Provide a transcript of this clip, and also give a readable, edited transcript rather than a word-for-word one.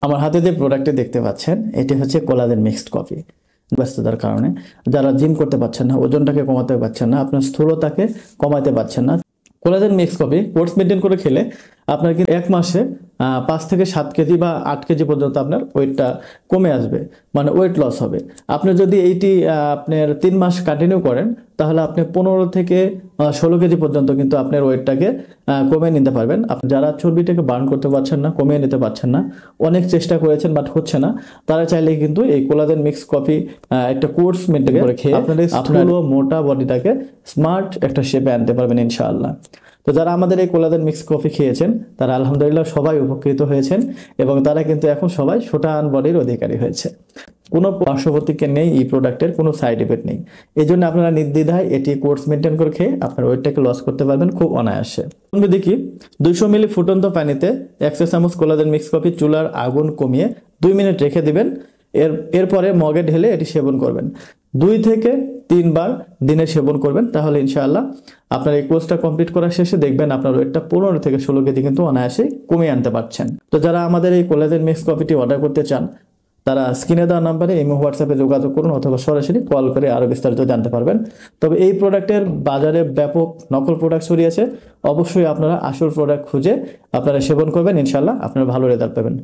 আমার হাতে যে প্রোডাক্টটি দেখতে পাচ্ছেন এটি হচ্ছে কোলাজেন মিক্সড কফি। ব্যস্ততার কারণে যারা জিম করতে পারছেন না, ওজনটাকে কমাতে পারছেন না, আপনার স্থূলতাকে কমাতে পারছেন না, collagen mixed coffee course maintain করে খেলে আপনার কিন্তু 1 মাসে 5 থেকে 7 কেজি বা 8 কেজি পর্যন্ত আপনার ওয়েটটা কমে আসবে, মানে ওয়েট লস হবে। আপনি যদি এইটি আপনার 3 মাস কন্টিনিউ করেন তাহলে আপনি 15 থেকে 16 কেজি পর্যন্ত কিন্তু আপনার ওয়েটটাকে কমিয়ে নিতে পারবেন। আপনি যারা চর্বিটাকে বার্ন করতে পারছেন না, কমিয়ে নিতে পারছেন না, অনেক চেষ্টা করেছেন বাট হচ্ছে না, তারা চাইলে কিন্তু এই কোলাজেন মিক্স কফি একটা কোর্স মেনটেন করে খেয়ে আপনার মোটা বডিটাকে স্মার্ট একটা শেপে আনতে পারবেন ইনশাআল্লাহ। তো যারা আমাদের এই কোলাজেন মিক্স কফি খেয়েছেন তারা আলহামদুলিল্লাহ সবাই উপকৃত হয়েছেন এবং তারা কিন্তু এখন সবাই সুঠাম বডির অধিকারী হয়েছে। কোনো পার্শ্বপ্রতিক্রিয়া নেই, এই প্রোডাক্টের কোনো সাইড এফেক্ট নেই। এই জন্য আপনারা নির্দ্বিধায় এটি কোর্স মেনটেন করে খেয়ে আপনার ওয়েটটাকে লস করতে পারবেন খুব অনায়াসে। দেখি 200 মিলি ফুটন্ত পানিতে 1 চামচ কোলাজেন মিক্স কফি চুলার আগুন কমিয়ে 2 মিনিট রেখে দিবেন। এরপরে মগে ঢেলে এটি সেবন করবেন। 2 থেকে 3 বার দিনে সেবন করবেন, তাহলে ইনশাআল্লাহ আপনার এই কোর্সটা কমপ্লিট করার শেষে দেখবেন আপনার ওয়েটটা 15 থেকে 16 কেজি কিন্তু অনায়াসে কমিয়ে আনতে পারছেন। তো যারা আমাদের এই কোলাজেন মিক্স কফিটি অর্ডার করতে চান তারা স্ক্রিনে দেওয়া নাম্বারে এই হোয়াটসঅ্যাপে যোগাযোগ করুন অথবা সরাসরি কল করে আরো বিস্তারিত জানতে পারবেন। তবে এই প্রোডাক্টের বাজারে ব্যাপক নকল প্রোডাক্ট ছড়িয়েছে, অবশ্যই আপনারা আসল প্রোডাক্ট খুঁজে আপনারা সেবন করবেন, ইনশাআল্লাহ আপনারা ভালো রেজাল্ট পাবেন।